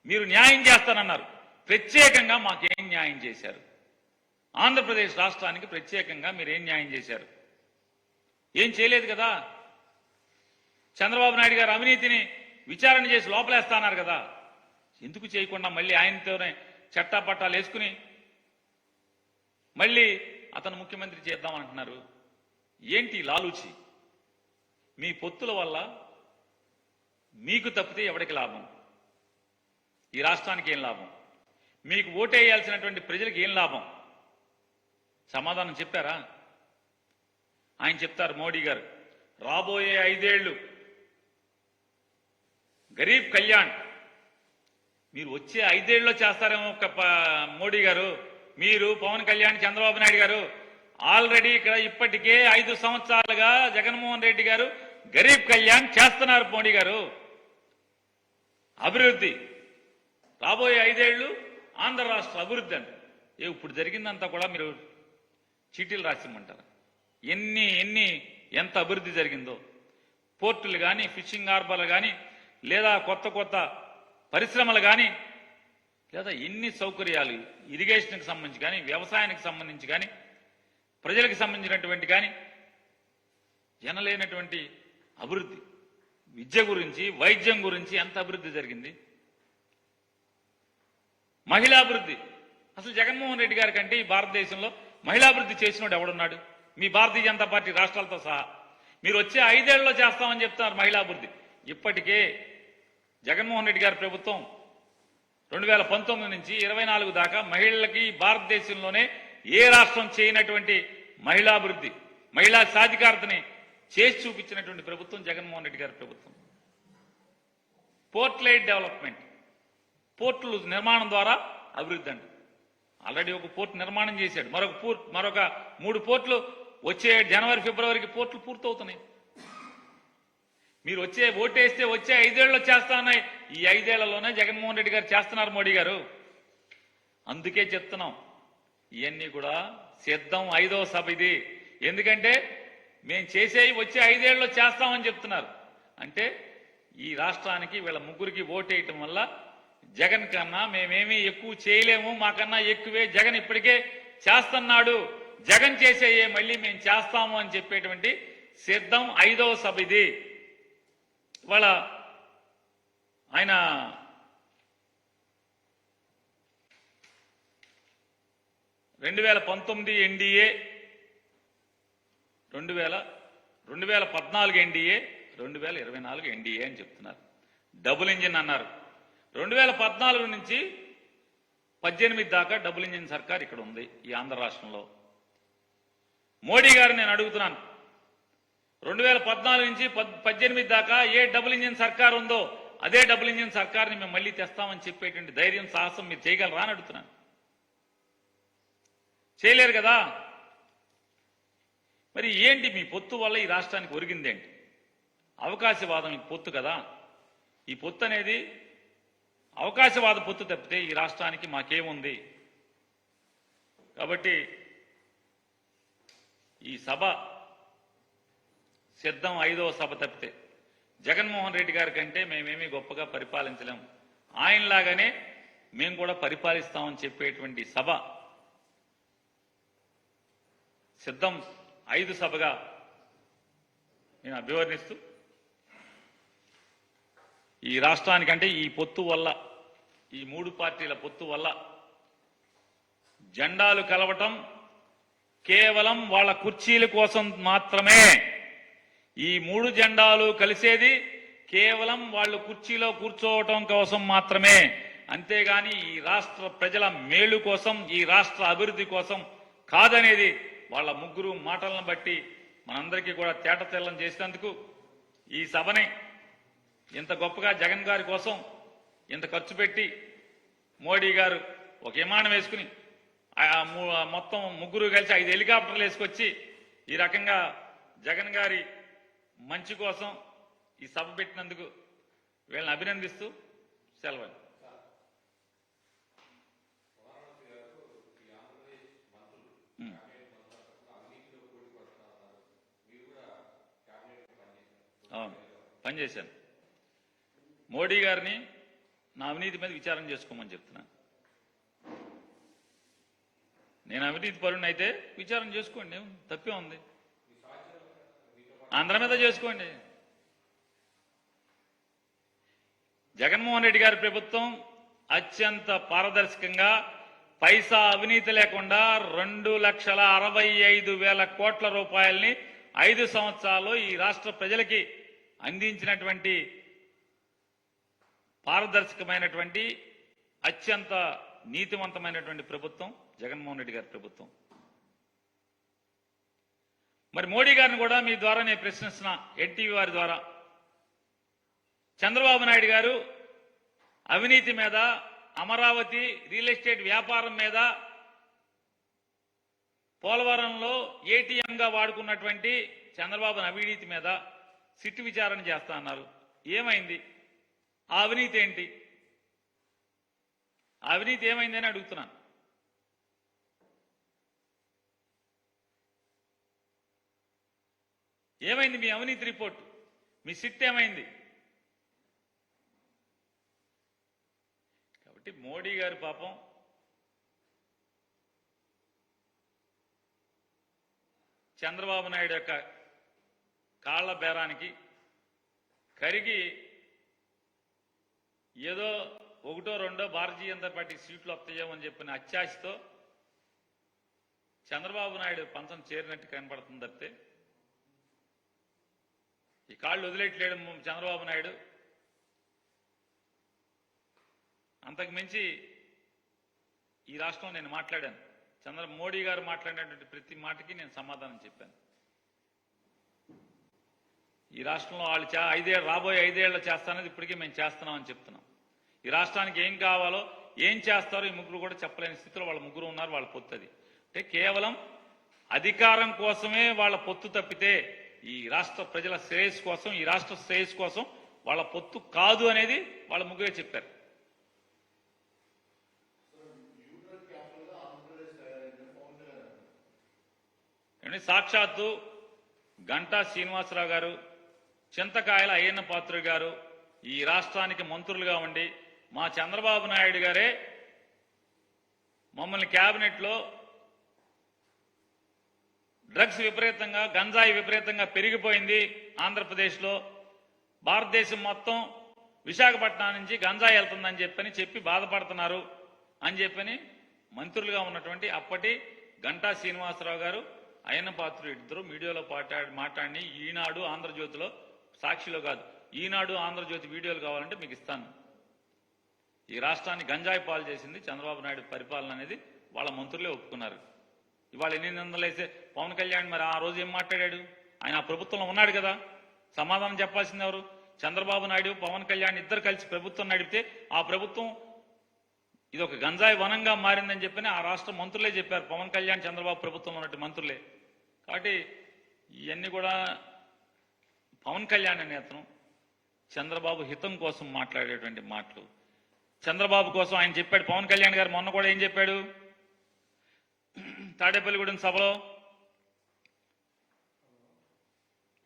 మీరు న్యాయం చేస్తానన్నారు. ప్రత్యేకంగా మాకేం న్యాయం చేశారు? ఆంధ్రప్రదేశ్ రాష్ట్రానికి ప్రత్యేకంగా మీరేం న్యాయం చేశారు? ఏం చేయలేదు కదా. చంద్రబాబు నాయుడు గారు అవినీతిని విచారణ చేసి లోపలేస్తాన్నారు కదా. ఎందుకు చేయకుండా మళ్ళీ ఆయనతోనే చట్టాపట్టాలు వేసుకుని మళ్ళీ అతను ముఖ్యమంత్రి చేద్దామంటున్నారు? ఏంటి లాలూచి? మీ పొత్తుల వల్ల మీకు తప్పితే ఎవరికి లాభం? ఈ రాష్ట్రానికి ఏం లాభం? మీకు ఓటేయాల్సినటువంటి ప్రజలకు ఏం లాభం? సమాధానం చెప్పారా? ఆయన చెప్తారు మోడీ గారు, రాబోయే 5 ఏళ్లు గరీబ్ కళ్యాణ్ మీరు వచ్చే 5 ఏళ్ళలో చేస్తారేమో మోడీ గారు. మీరు పవన్ కళ్యాణ్, చంద్రబాబు నాయుడు గారు ఆల్రెడీ ఇక్కడ ఇప్పటికే 5 సంవత్సరాలుగా జగన్మోహన్ రెడ్డి గారు గరీబ్ కళ్యాణ్ చేస్తున్నారు. మోడీ గారు అభివృద్ధి, రాబోయే 5 ఏళ్లు ఆంధ్ర రాష్ట్ర అభివృద్ధి అంటే ఇప్పుడు జరిగిందంతా కూడా మీరు చీటీలు రాసిమ్మంటారు. ఎంత అభివృద్ధి జరిగిందో, పోర్టులు కానీ, ఫిషింగ్ హార్బర్లు కానీ, లేదా కొత్త పరిశ్రమలు కానీ, లేదా ఎన్ని సౌకర్యాలు ఇరిగేషన్కి సంబంధించి కానీ, వ్యవసాయానికి సంబంధించి కానీ, ప్రజలకు సంబంధించినటువంటి కానీ జనలేనటువంటి అభివృద్ధి, విద్య గురించి, వైద్యం గురించి ఎంత అభివృద్ధి జరిగింది. మహిళాభివృద్ధి, అసలు జగన్మోహన్ రెడ్డి గారి కంటే ఈ భారతదేశంలో మహిళాభివృద్ధి చేసినోడు ఎవడున్నాడు? మీ భారతీయ జనతా పార్టీ రాష్ట్రాలతో సహా. మీరు వచ్చే 5 ఏళ్లలో చేస్తామని చెప్తున్నారు మహిళాభివృద్ధి. ఇప్పటికే జగన్మోహన్ రెడ్డి గారి ప్రభుత్వం 2019 నుంచి 24 దాకా మహిళలకి భారతదేశంలోనే ఏ రాష్ట్రం చేయనటువంటి మహిళాభివృద్ధి, మహిళా సాధికారతని చేసి చూపించినటువంటి ప్రభుత్వం జగన్మోహన్ రెడ్డి గారి ప్రభుత్వం. పోర్ట్ లైట్ డెవలప్మెంట్, పోర్టులు నిర్మాణం ద్వారా అభివృద్ధి అండి. ఆల్రెడీ ఒక పోర్టు నిర్మాణం చేశాడు. మరొక 3 పోర్టులు వచ్చే జనవరి, ఫిబ్రవరికి పోర్టులు పూర్తవుతున్నాయి. మీరు ఓటేస్తే వచ్చే 5 ఏళ్ళలో చేస్తానన్నాయి. ఈ 5 ఏళ్లలోనే జగన్మోహన్ రెడ్డి గారు చేస్తున్నారు మోడీ గారు. అందుకే చెప్తున్నాం, ఇవన్నీ కూడా సిద్ధం 5వ సభ ఇది. ఎందుకంటే మేము చేసేవి వచ్చే 5 ఏళ్లలో చేస్తామని చెప్తున్నారు. అంటే ఈ రాష్ట్రానికి వీళ్ళ ముగ్గురికి ఓటేయటం వల్ల జగన్ కన్నా మేమేమీ ఎక్కువ చేయలేము, మాకన్నా ఎక్కువే జగన్ ఇప్పటికే చేస్తున్నాడు, జగన్ చేసేయే మళ్ళీ మేము చేస్తాము అని చెప్పేటువంటి సిద్ధం 5వ సభ ఇది. ఇవాళ ఆయన ఎన్డీఏ 2014 ఎన్డీఏ 2024 ఎన్డీఏ అని చెప్తున్నారు. డబుల్ ఇంజిన్ అన్నారు. 2014 నుంచి 18 దాకా డబుల్ ఇంజిన్ సర్కార్ ఇక్కడ ఉంది ఈ ఆంధ్ర రాష్ట్రంలో. మోడీ గారు నేను అడుగుతున్నాను, 2014 నుంచి 18 దాకా ఏ డబుల్ ఇంజిన్ సర్కార్ ఉందో అదే డబుల్ ఇంజిన్ సర్కార్ని మేము మళ్ళీ తెస్తామని చెప్పేటువంటి ధైర్యం, సాహసం మీరు చేయగలరా అని అడుగుతున్నాను. చేయలేరు కదా. మరి ఏంటి మీ పొత్తు వల్ల ఈ రాష్ట్రానికి ఒరిగిందేంటి? అవకాశవాదం ఈ పొత్తు కదా. ఈ పొత్తు అనేది అవకాశవాద పొత్తు తప్పితే ఈ రాష్ట్రానికి మాకేముంది? కాబట్టి ఈ సభ సిద్ధం 5వ సభ తప్పితే జగన్మోహన్ రెడ్డి గారి కంటే మేమేమీ గొప్పగా పరిపాలించలేము, ఆయనలాగానే మేము కూడా పరిపాలిస్తామని చెప్పేటువంటి సభ సిద్ధం 5 సభగా నేను అభివర్ణిస్తూ, ఈ రాష్ట్రానికంటే ఈ పొత్తు వల్ల, ఈ 3 పార్టీల పొత్తు వల్ల జెండాలు కలవటం కేవలం వాళ్ళ కుర్చీల కోసం మాత్రమే. ఈ 3 జెండాలు కలిసేది కేవలం వాళ్ళు కుర్చీలో కూర్చోవటం కోసం మాత్రమే. అంతేగాని ఈ రాష్ట్ర ప్రజల మేలు కోసం, ఈ రాష్ట్ర అభివృద్ధి కోసం కాదనేది వాళ్ళ ముగ్గురు మాటలను బట్టి మనందరికీ కూడా తేటతెల్లం చేసినందుకు ఈ సభని ఇంత గొప్పగా జగన్ గారి కోసం ఇంత ఖర్చు పెట్టి మోడీ గారు ఒక విమానం వేసుకుని మొత్తం ముగ్గురు కలిసి 5 హెలికాప్టర్లు వేసుకొచ్చి ఈ రకంగా జగన్ గారి మంచి కోసం, ఈ సభ పెట్టినందుకు వీళ్ళని అభినందిస్తూ సెలవు. అవును, పనిచేశాను. మోడీ గారిని నా అవినీతి మీద విచారణ చేసుకోమని చెప్తున్నా. నేను అవినీతి పరుణ్ణి అయితే విచారణ చేసుకోండి, తప్పే ఉంది. అందరి మీద చేసుకోండి. జగన్మోహన్ రెడ్డి గారి ప్రభుత్వం అత్యంత పారదర్శకంగా పైసా అవినీతి లేకుండా 2,65,000 కోట్ల రూపాయల్ని 5 సంవత్సరాల్లో ఈ రాష్ట్ర ప్రజలకి అందించినటువంటి పారదర్శకమైనటువంటి అత్యంత నీతివంతమైనటువంటి ప్రభుత్వం జగన్మోహన్ రెడ్డి గారి ప్రభుత్వం. మరి మోడీ గారిని కూడా మీ ద్వారా నేను ప్రశ్నిస్తున్నా, ఎన్టీవీ వారి ద్వారా. చంద్రబాబు నాయుడు గారు అవినీతి మీద, అమరావతి రియల్ ఎస్టేట్ వ్యాపారం మీద, పోలవరంలో ఏటీఎంగా వాడుకున్నటువంటి చంద్రబాబు అవినీతి మీద సిట్టు విచారణ చేస్తా అన్నారు. ఏమైంది? ఆ అవినీతి ఏంటి? ఆ అవినీతి ఏమైందని అడుగుతున్నాను. ఏమైంది మీ అవినీతి రిపోర్టు? మీ సిట్ ఏమైంది? కాబట్టి మోడీ గారు పాపం చంద్రబాబు నాయుడు యొక్క కాళ్ల బేరానికి కరిగి ఏదో 1, 2 భారతీయ జనతా పార్టీ సీట్లు వస్తాయేమని చెప్పిన అత్యాశతో చంద్రబాబు నాయుడు పంచం చేరినట్టు కనపడుతుంది తప్పితే ఈ కాళ్ళు వదిలేట్లేడు చంద్రబాబు నాయుడు. అంతకు మించి ఈ రాష్ట్రంలో నేను మాట్లాడాను. మోడీ గారు మాట్లాడినటువంటి ప్రతి మాటకి నేను సమాధానం చెప్పాను. ఈ రాష్ట్రంలో వాళ్ళు రాబోయే 5 ఏళ్ళు చేస్తానది ఇప్పటికీ మేము చేస్తున్నామని చెప్తున్నాం. ఈ రాష్ట్రానికి ఏం కావాలో, ఏం చేస్తారో ఈ ముగ్గురు కూడా చెప్పలేని స్థితిలో వాళ్ళ ముగ్గురు ఉన్నారు. వాళ్ళ పొత్తు అది. అంటే కేవలం అధికారం కోసమే వాళ్ళ పొత్తు తప్పితే ఈ రాష్ట్ర ప్రజల శ్రేయస్సు కోసం, ఈ రాష్ట్ర శ్రేయస్సు కోసం వాళ్ళ పొత్తు కాదు అనేది వాళ్ళ ముగ్గురే చెప్పారు. సాక్షాత్తు గంటా శ్రీనివాసరావు గారు, చింతకాయల అయ్యన్న పాత్రుడు గారు ఈ రాష్ట్రానికి మంత్రులుగా ఉండి మా చంద్రబాబు నాయుడు గారే మమ్మల్ని క్యాబినెట్లో డ్రగ్స్ విపరీతంగా, గంజాయి విపరీతంగా పెరిగిపోయింది ఆంధ్రప్రదేశ్లో, భారతదేశం మొత్తం విశాఖపట్నం నుంచి గంజాయి వెళ్తుందని చెప్పి బాధపడుతున్నారు అని చెప్పని మంత్రులుగా ఉన్నటువంటి అప్పటి గంటా శ్రీనివాసరావు గారు, అయ్యన్న పాత్రుడు ఇద్దరు మీడియాలో మాట్లాడి ఈనాడు ఆంధ్రజ్యోతిలో, సాక్షిలో కాదు, ఈనాడు ఆంధ్రజ్యోతి వీడియోలు కావాలంటే మీకు ఇస్తాను. ఈ రాష్ట్రాన్ని గంజాయి పాలు చేసింది చంద్రబాబు నాయుడు పరిపాలన అనేది వాళ్ళ మంత్రులే ఒప్పుకున్నారు. ఇవాళ ఎన్ని నిందలేసే పవన్ కళ్యాణ్ మరి ఆ రోజు ఏం మాట్లాడాడు? ఆయన ఆ ప్రభుత్వంలో ఉన్నాడు కదా, సమాధానం చెప్పాల్సింది ఎవరు? చంద్రబాబు నాయుడు, పవన్ కళ్యాణ్ ఇద్దరు కలిసి ప్రభుత్వం నడిపితే ఆ ప్రభుత్వం ఇది ఒక గంజాయి వనంగా మారిందని చెప్పని ఆ రాష్ట్ర మంత్రులే చెప్పారు. పవన్ కళ్యాణ్, చంద్రబాబు ప్రభుత్వంలో ఉన్నట్టు మంత్రులే. కాబట్టి ఇవన్నీ కూడా పవన్ కళ్యాణ్ అనే అతను చంద్రబాబు హితం కోసం మాట్లాడేటువంటి మాటలు. చంద్రబాబు కోసం ఆయన చెప్పాడు. పవన్ కళ్యాణ్ గారు మొన్న కూడా ఏం చెప్పాడు? తాడేపల్లిగూడెం సభలో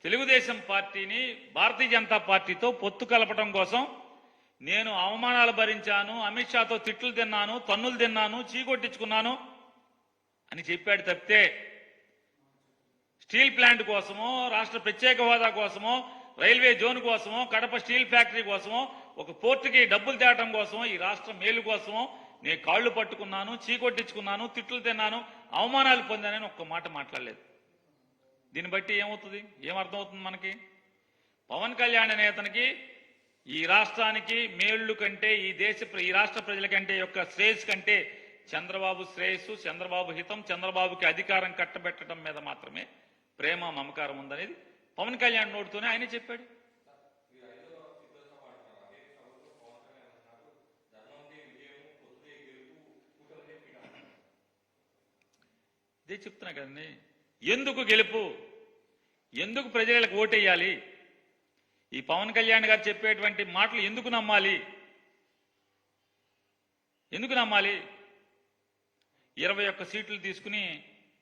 తెలుగుదేశం పార్టీని భారతీయ జనతా పార్టీతో పొత్తు కలపడం కోసం నేను అవమానాలు భరించాను, అమిత్ షాతో తిట్లు తిన్నాను, తన్నులు తిన్నాను, చీకొట్టించుకున్నాను అని చెప్పాడు తప్పితే స్టీల్ ప్లాంట్ కోసమో, రాష్ట్ర ప్రత్యేక హోదా కోసమో, రైల్వే జోన్ కోసమో, కడప స్టీల్ ఫ్యాక్టరీ కోసమో, ఒక పోర్టుకి డబ్బులు తేవటం కోసమో, ఈ రాష్ట్ర మేలు కోసమో నేను కాళ్లు పట్టుకున్నాను, చీకొట్టించుకున్నాను, తిట్లు తిన్నాను, అవమానాలు పొందానని ఒక్క మాట మాట్లాడలేదు. దీన్ని బట్టి ఏమవుతుంది, ఏమర్థమవుతుంది మనకి? పవన్ కళ్యాణ్ అనే అతనికి ఈ రాష్ట్రానికి మేళ్లు కంటే, ఈ రాష్ట్ర ప్రజల కంటే యొక్క శ్రేయస్సు కంటే చంద్రబాబు శ్రేయస్సు, చంద్రబాబు హితం, చంద్రబాబుకి అధికారం కట్టబెట్టడం మీద మాత్రమే ప్రేమ, మమకారం ఉందనేది పవన్ కళ్యాణ్ నోటితోనే ఆయన చెప్పాడు. ఇదే చెప్తున్నా కదండి. ఎందుకు గెలుపు? ఎందుకు ప్రజలకు ఓటేయాలి? ఈ పవన్ కళ్యాణ్ గారు చెప్పేటువంటి మాటలు ఎందుకు నమ్మాలి? ఎందుకు నమ్మాలి? 21 సీట్లు తీసుకుని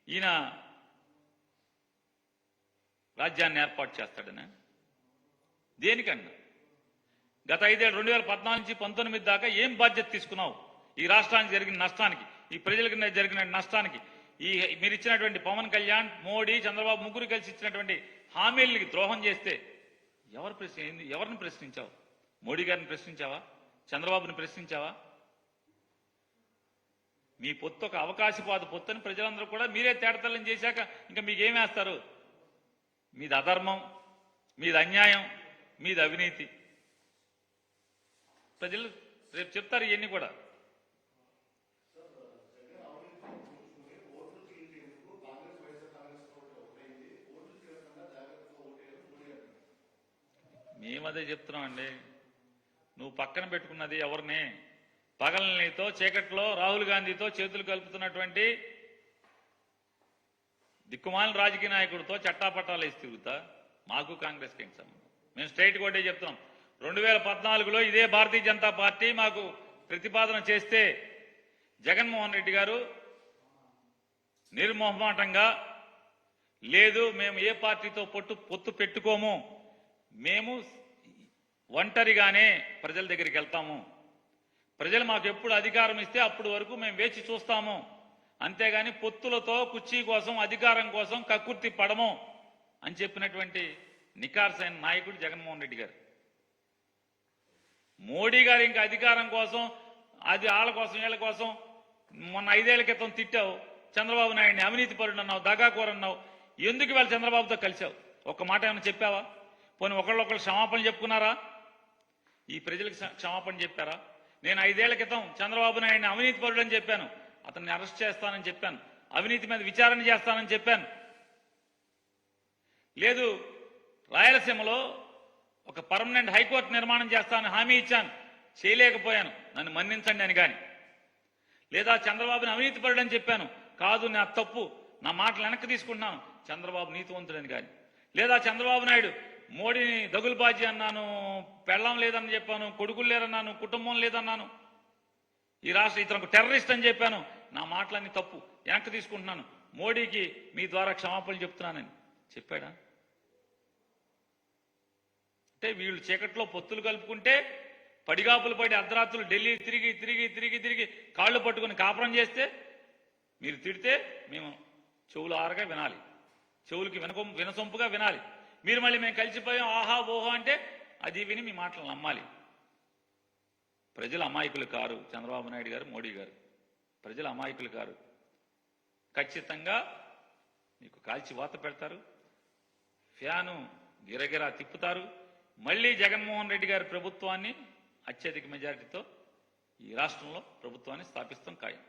ఈయన రాజ్యాన్ని ఏర్పాటు చేస్తాడని దేనికన్నా? గత 5 ఏళ్ళు 2014 నుంచి 19 దాకా ఏం బాధ్యత తీసుకున్నావు? ఈ రాష్ట్రానికి జరిగిన నష్టానికి, ఈ ప్రజలకు జరిగిన నష్టానికి, ఈ మీరు ఇచ్చినటువంటి పవన్ కళ్యాణ్, మోడీ, చంద్రబాబు ముగ్గురు కలిసి ఇచ్చినటువంటి హామీలకి ద్రోహం చేస్తే ఎవరిని ప్రశ్నించావు? మోడీ గారిని ప్రశ్నించావా? చంద్రబాబుని ప్రశ్నించావా? మీ పొత్తు ఒక అవకాశవాద పొత్తని ప్రజలందరూ కూడా మీరే తేడతల్లం చేశాక ఇంకా మీకేమేస్తారు? మీది అధర్మం, మీది అన్యాయం, మీది అవినీతి. ప్రజలు రేపు చెప్తారు ఇవన్నీ కూడా. మేమదే చెప్తున్నామండి. నువ్వు పక్కన పెట్టుకున్నది ఎవరిని? పగలనితో చీకట్లో రాహుల్ గాంధీతో చేతులు కలుపుతున్నటువంటి దిక్కుమాలిన రాజకీయ నాయకుడితో చట్టాపట్టాలు వేసి తిరుగుతా. మాకు కాంగ్రెస్కి ఏం సంబంధం? మేము స్ట్రైట్ కొట్టే చెప్తున్నాం. 2014లో ఇదే భారతీయ జనతా పార్టీ మాకు ప్రతిపాదన చేస్తే జగన్మోహన్ రెడ్డి గారు నిర్మోహమాటంగా లేదు, మేము ఏ పార్టీతో పొత్తు పెట్టుకోము, మేము ఒంటరిగానే ప్రజల దగ్గరికి వెళ్తాము, ప్రజలు మాకు ఎప్పుడు అధికారం ఇస్తే అప్పుడు వరకు మేము వేచి చూస్తాము, అంతేగాని పొత్తులతో కుర్చీ కోసం అధికారం కోసం కక్కుర్తి పడము అని చెప్పినటువంటి నికార్సైన నాయకుడు జగన్మోహన్ రెడ్డి గారు. మోడీ గారు ఇంకా అధికారం కోసం, అది వాళ్ళ కోసం వీళ్ళ కోసం మొన్న 5 ఏళ్ల క్రితం తిట్టావు. చంద్రబాబు నాయుడిని అవినీతి పరుడు అన్నావు, దగాకోరు అన్నావు. ఎందుకు ఇవాళ చంద్రబాబుతో కలిశావు? ఒక్క మాట ఏమైనా చెప్పావా? పోనీ ఒకళ్ళొకళ్ళు క్షమాపణ చెప్పుకున్నారా? ఈ ప్రజలకు క్షమాపణ చెప్పారా? నేను 5 ఏళ్ల క్రితం చంద్రబాబు నాయుడిని అవినీతి పరుడు అని చెప్పాను, అతన్ని అరెస్ట్ చేస్తానని చెప్పాను, అవినీతి మీద విచారణ చేస్తానని చెప్పాను. లేదు, రాయలసీమలో ఒక పర్మనెంట్ హైకోర్టు నిర్మాణం చేస్తానని హామీ ఇచ్చాను, చేయలేకపోయాను, నన్ను మన్నించండి అని. కానీ లేదా చంద్రబాబుని అవినీతి పరుడు అని చెప్పాను, కాదు నా తప్పు, నా మాటలు వెనక్కి తీసుకుంటున్నాను, చంద్రబాబు నీతివంతుడని. కానీ లేదా చంద్రబాబు నాయుడు మోడీని దగులుబాజీ అన్నాను, పెళ్ళం లేదని చెప్పాను, కొడుకులు లేరన్నాను, కుటుంబం లేదన్నాను, ఈ రాష్ట్ర ఇతను టెర్రరిస్ట్ అని చెప్పాను, నా మాటలన్నీ తప్పు, వెనక్కి తీసుకుంటున్నాను, మోడీకి మీ ద్వారా క్షమాపణలు చెప్తున్నానని చెప్పాడా? అంటే వీళ్ళు చీకట్లో పొత్తులు కలుపుకుంటే పడిగాపులు పడి అర్ధరాత్రులు ఢిల్లీ తిరిగి తిరిగి తిరిగి తిరిగి కాళ్ళు పట్టుకుని కాపురం చేస్తే మీరు తిడితే మేము చెవులు ఆరగా వినాలి, చెవులకి వినసొంపుగా వినాలి. మీరు మళ్ళీ మేము కలిసిపోయాం ఆహా ఓహో అంటే అది విని మీ మాటలు నమ్మాలి. ప్రజలు అమాయకులు కారు. చంద్రబాబు నాయుడు గారు, మోడీ గారు ప్రజలు అమాయకులు కారు. ఖచ్చితంగా మీకు కాల్చి వాత పెడతారు, ఫ్యాను గిరగిరా తిప్పుతారు. మళ్ళీ జగన్మోహన్ రెడ్డి గారి ప్రభుత్వాన్ని అత్యధిక మెజారిటీతో ఈ రాష్ట్రంలో ప్రభుత్వాన్ని స్థాపిస్తాం ఖాయం.